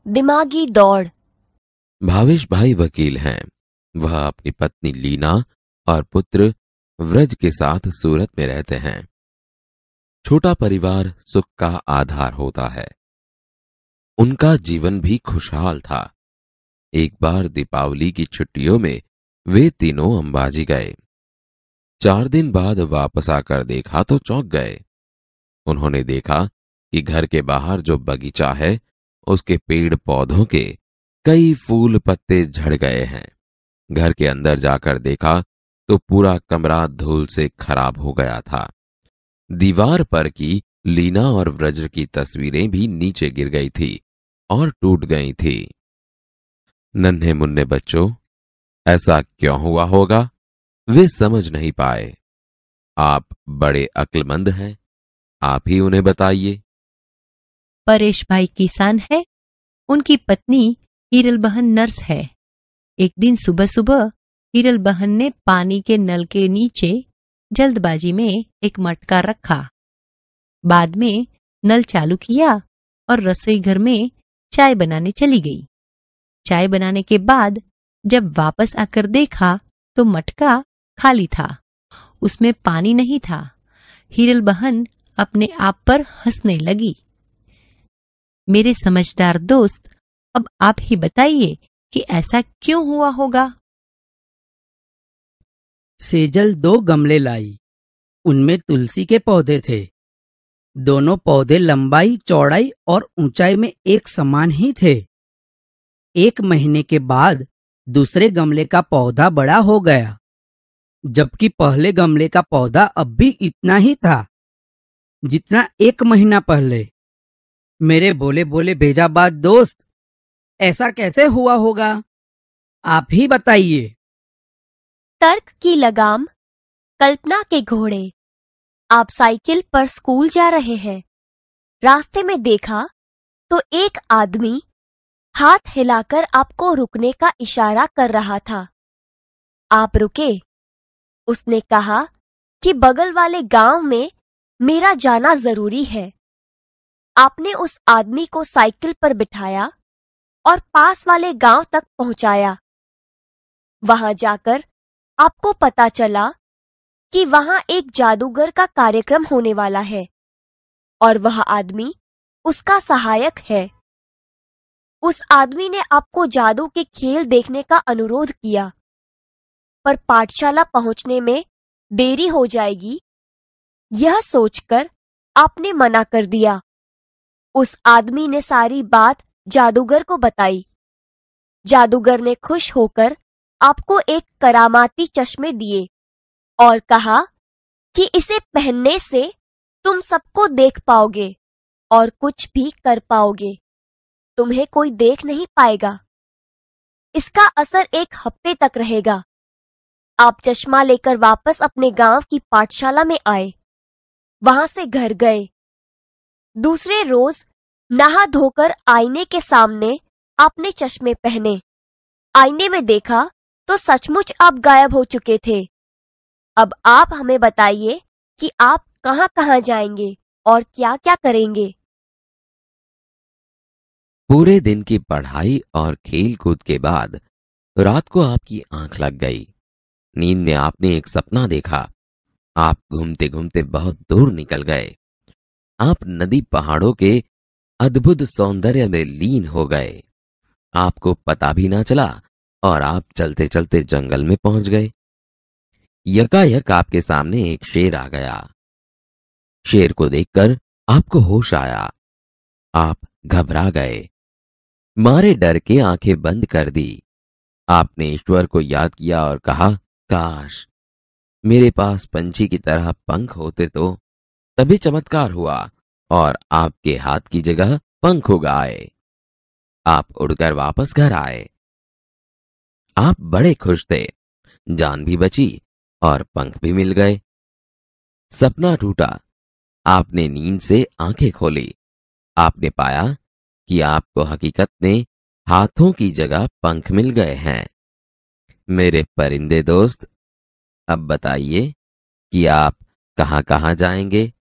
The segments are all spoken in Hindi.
दिमागी दौड़। भावेश भाई वकील हैं। वह अपनी पत्नी लीना और पुत्र व्रज के साथ सूरत में रहते हैं। छोटा परिवार सुख का आधार होता है। उनका जीवन भी खुशहाल था। एक बार दीपावली की छुट्टियों में वे तीनों अंबाजी गए। 4 दिन बाद वापस आकर देखा तो चौंक गए। उन्होंने देखा कि घर के बाहर जो बगीचा है उसके पेड़ पौधों के कई फूल पत्ते झड़ गए हैं। घर के अंदर जाकर देखा तो पूरा कमरा धूल से खराब हो गया था। दीवार पर की लीना और व्रज की तस्वीरें भी नीचे गिर गई थी और टूट गई थी। नन्हे मुन्ने बच्चों, ऐसा क्यों हुआ होगा? वे समझ नहीं पाए। आप बड़े अक्लमंद हैं, आप ही उन्हें बताइए। परेश भाई किसान है। उनकी पत्नी हीरल बहन नर्स है। एक दिन सुबह सुबह हीरल बहन ने पानी के नल के नीचे जल्दबाजी में एक मटका रखा। बाद में नल चालू किया और रसोई घर में चाय बनाने चली गई। चाय बनाने के बाद जब वापस आकर देखा तो मटका खाली था, उसमें पानी नहीं था। हीरल बहन अपने आप पर हंसने लगी। मेरे समझदार दोस्त, अब आप ही बताइए कि ऐसा क्यों हुआ होगा? सेजल 2 गमले लाई। उनमें तुलसी के पौधे थे। दोनों पौधे लंबाई, चौड़ाई और ऊंचाई में एक समान ही थे। 1 महीने के बाद दूसरे गमले का पौधा बड़ा हो गया, जबकि पहले गमले का पौधा अब भी इतना ही था जितना 1 महीना पहले। मेरे बोले बोले भेजाबाज दोस्त, ऐसा कैसे हुआ होगा? आप ही बताइए। तर्क की लगाम, कल्पना के घोड़े। आप साइकिल पर स्कूल जा रहे हैं। रास्ते में देखा तो एक आदमी हाथ हिलाकर आपको रुकने का इशारा कर रहा था। आप रुके। उसने कहा कि बगल वाले गांव में मेरा जाना जरूरी है। आपने उस आदमी को साइकिल पर बिठाया और पास वाले गांव तक पहुंचाया। वहां जाकर आपको पता चला कि वहां एक जादूगर का कार्यक्रम होने वाला है और वह आदमी उसका सहायक है। उस आदमी ने आपको जादू के खेल देखने का अनुरोध किया, पर पाठशाला पहुंचने में देरी हो जाएगी, यह सोचकर आपने मना कर दिया। उस आदमी ने सारी बात जादूगर को बताई। जादूगर ने खुश होकर आपको एक करामाती चश्मे दिए और कहा कि इसे पहनने से तुम सबको देख पाओगे और कुछ भी कर पाओगे। तुम्हें कोई देख नहीं पाएगा। इसका असर 1 हफ्ते तक रहेगा। आप चश्मा लेकर वापस अपने गांव की पाठशाला में आए। वहां से घर गए। दूसरे रोज नहा धोकर आईने के सामने आपने चश्मे पहने। आईने में देखा तो सचमुच आप गायब हो चुके थे। अब आप हमें बताइए कि आप कहां कहां जाएंगे और क्या क्या करेंगे। पूरे दिन की पढ़ाई और खेल कूद के बाद रात को आपकी आंख लग गई। नींद में आपने एक सपना देखा। आप घूमते घूमते बहुत दूर निकल गए। आप नदी पहाड़ों के अद्भुत सौंदर्य में लीन हो गए। आपको पता भी ना चला और आप चलते चलते जंगल में पहुंच गए। यकायक आपके सामने एक शेर आ गया। शेर को देखकर आपको होश आया। आप घबरा गए। मारे डर के आंखें बंद कर दी। आपने ईश्वर को याद किया और कहा, काश मेरे पास पंछी की तरह पंख होते तो तभी चमत्कार हुआ और आपके हाथ की जगह पंख उग आए। आप उड़कर वापस घर आए। आप बड़े खुश थे। जान भी बची और पंख भी मिल गए। सपना टूटा। आपने नींद से आंखें खोली। आपने पाया कि आपको हकीकत में हाथों की जगह पंख मिल गए हैं। मेरे परिंदे दोस्त, अब बताइए कि आप कहां कहां जाएंगे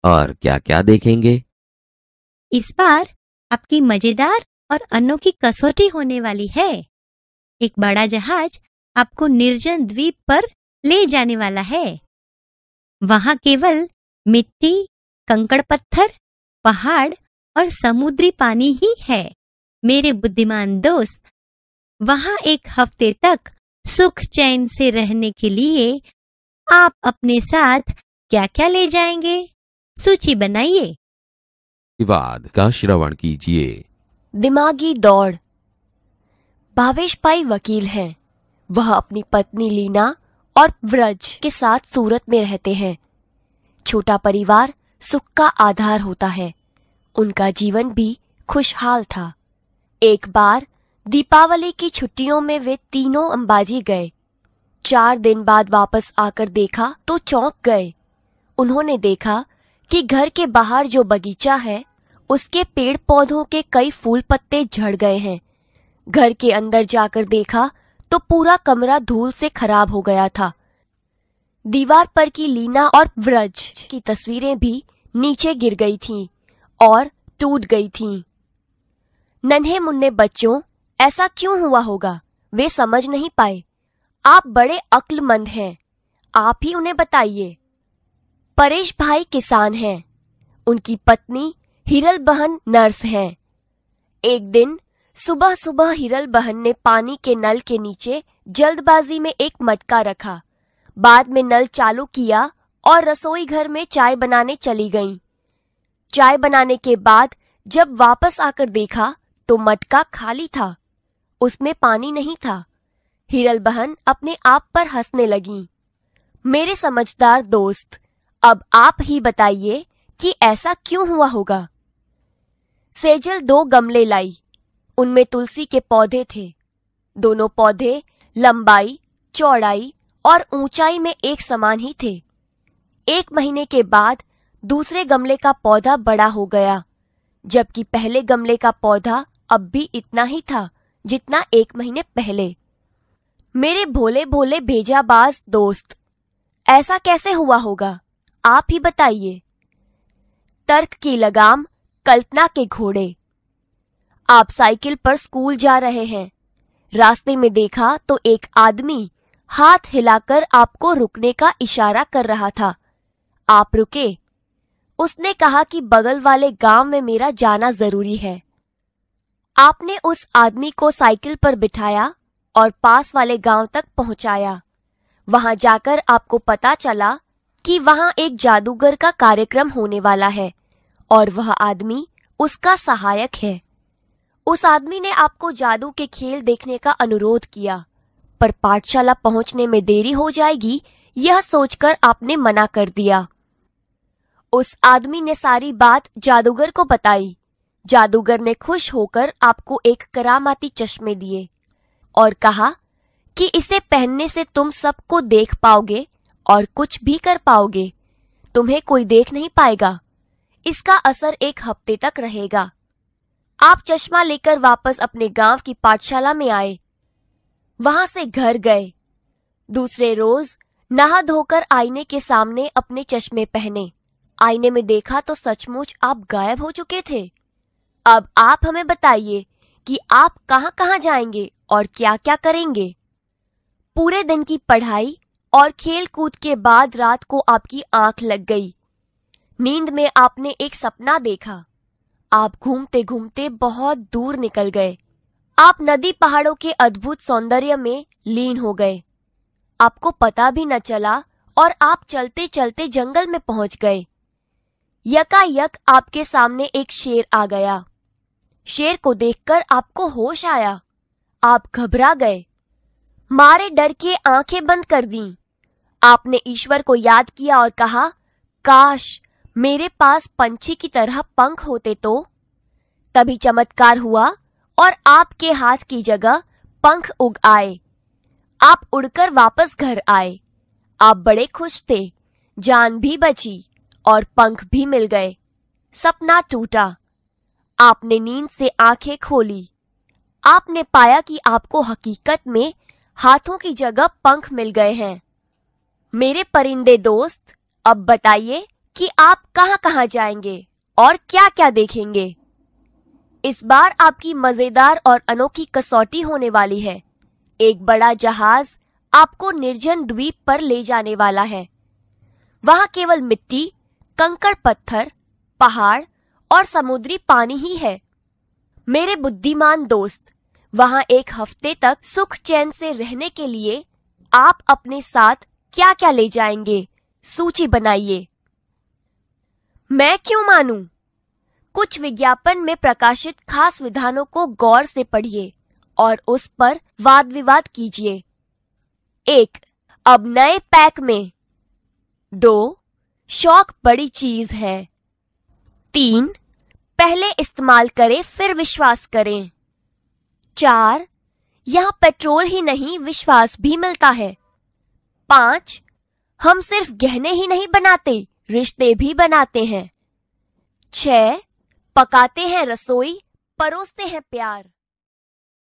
और क्या क्या देखेंगे। इस बार आपकी मजेदार और अन्नों की कसौटी होने वाली है। एक बड़ा जहाज आपको निर्जन द्वीप पर ले जाने वाला है। वहां केवल मिट्टी, कंकड़ पत्थर, पहाड़ और समुद्री पानी ही है। मेरे बुद्धिमान दोस्त, वहां एक हफ्ते तक सुख चैन से रहने के लिए आप अपने साथ क्या क्या ले जाएंगे? सूची बनाइए। विवाद का श्रवण कीजिए। दिमागी दौड़। भावेश भाई वकील हैं। वह अपनी पत्नी लीना और व्रज के साथ सूरत में रहते हैं। छोटा परिवार सुख का आधार होता है। उनका जीवन भी खुशहाल था। एक बार दीपावली की छुट्टियों में वे तीनों अंबाजी गए। 4 दिन बाद वापस आकर देखा तो चौंक गए। उन्होंने देखा कि घर के बाहर जो बगीचा है उसके पेड़ पौधों के कई फूल पत्ते झड़ गए हैं। घर के अंदर जाकर देखा तो पूरा कमरा धूल से खराब हो गया था। दीवार पर की लीना और व्रज की तस्वीरें भी नीचे गिर गई थीं और टूट गई थीं। नन्हे मुन्ने बच्चों, ऐसा क्यों हुआ होगा? वे समझ नहीं पाए। आप बड़े अक्लमंद हैं, आप ही उन्हें बताइए। परेश भाई किसान हैं। उनकी पत्नी हिरल बहन नर्स हैं। एक दिन सुबह सुबह हिरल बहन ने पानी के नल के नीचे जल्दबाजी में एक मटका रखा। बाद में नल चालू किया और रसोई घर में चाय बनाने चली गईं। चाय बनाने के बाद जब वापस आकर देखा तो मटका खाली था, उसमें पानी नहीं था। हिरल बहन अपने आप पर हंसने लगीं। मेरे समझदार दोस्त, अब आप ही बताइए कि ऐसा क्यों हुआ होगा। सेजल 2 गमले लाई। उनमें तुलसी के पौधे थे। दोनों पौधे लंबाई, चौड़ाई और ऊंचाई में एक समान ही थे। 1 महीने के बाद दूसरे गमले का पौधा बड़ा हो गया, जबकि पहले गमले का पौधा अब भी इतना ही था जितना 1 महीने पहले। मेरे भोले भोले भेजाबाज दोस्त, ऐसा कैसे हुआ होगा? आप ही बताइए। तर्क की लगाम, कल्पना के घोड़े। आप साइकिल पर स्कूल जा रहे हैं। रास्ते में देखा तो एक आदमी हाथ हिलाकर आपको रुकने का इशारा कर रहा था। आप रुके। उसने कहा कि बगल वाले गांव में मेरा जाना जरूरी है। आपने उस आदमी को साइकिल पर बिठाया और पास वाले गांव तक पहुंचाया। वहां जाकर आपको पता चला कि वहां एक जादूगर का कार्यक्रम होने वाला है और वह आदमी उसका सहायक है। उस आदमी ने आपको जादू के खेल देखने का अनुरोध किया, पर पाठशाला पहुंचने में देरी हो जाएगी यह सोचकर आपने मना कर दिया। उस आदमी ने सारी बात जादूगर को बताई। जादूगर ने खुश होकर आपको एक करामाती चश्मे दिए और कहा कि इसे पहनने से तुम सबको देख पाओगे और कुछ भी कर पाओगे। तुम्हें कोई देख नहीं पाएगा। इसका असर 1 हफ्ते तक रहेगा। आप चश्मा लेकर वापस अपने गांव की पाठशाला में आए। वहां से घर गए। दूसरे रोज नहा धोकर आईने के सामने अपने चश्मे पहने। आईने में देखा तो सचमुच आप गायब हो चुके थे। अब आप हमें बताइए कि आप कहां कहां जाएंगे और क्या क्या करेंगे। पूरे दिन की पढ़ाई और खेल कूद के बाद रात को आपकी आंख लग गई। नींद में आपने एक सपना देखा। आप घूमते घूमते बहुत दूर निकल गए। आप नदी पहाड़ों के अद्भुत सौंदर्य में लीन हो गए। आपको पता भी न चला और आप चलते चलते जंगल में पहुंच गए। यकायक आपके सामने एक शेर आ गया। शेर को देखकर आपको होश आया। आप घबरा गए। मारे डर के आंखें बंद कर दीं। आपने ईश्वर को याद किया और कहा, काश मेरे पास पंछी की तरह पंख होते तो। तभी चमत्कार हुआ और आपके हाथ की जगह पंख उग आए। आप उड़कर वापस घर आए। आप बड़े खुश थे। जान भी बची और पंख भी मिल गए। सपना टूटा। आपने नींद से आंखें खोली। आपने पाया कि आपको हकीकत में हाथों की जगह पंख मिल गए हैं। मेरे परिंदे दोस्त, अब बताइए कि आप कहां कहां जाएंगे और क्या क्या देखेंगे। इस बार आपकी मजेदार और अनोखी कसौटी होने वाली है। एक बड़ा जहाज आपको निर्जन द्वीप पर ले जाने वाला है। वहां केवल मिट्टी, कंकड़ पत्थर, पहाड़ और समुद्री पानी ही है। मेरे बुद्धिमान दोस्त, वहां एक हफ्ते तक सुख चैन से रहने के लिए आप अपने साथ क्या क्या ले जाएंगे, सूची बनाइए। मैं क्यों मानूं? कुछ विज्ञापन में प्रकाशित खास विधानों को गौर से पढ़िए और उस पर वाद विवाद कीजिए। 1. अब नए पैक में। 2. शौक बड़ी चीज है। 3. पहले इस्तेमाल करें फिर विश्वास करें। 4. यहां पेट्रोल ही नहीं विश्वास भी मिलता है। 5. हम सिर्फ गहने ही नहीं बनाते, रिश्ते भी बनाते हैं। 6. पकाते हैं रसोई, परोसते हैं प्यार।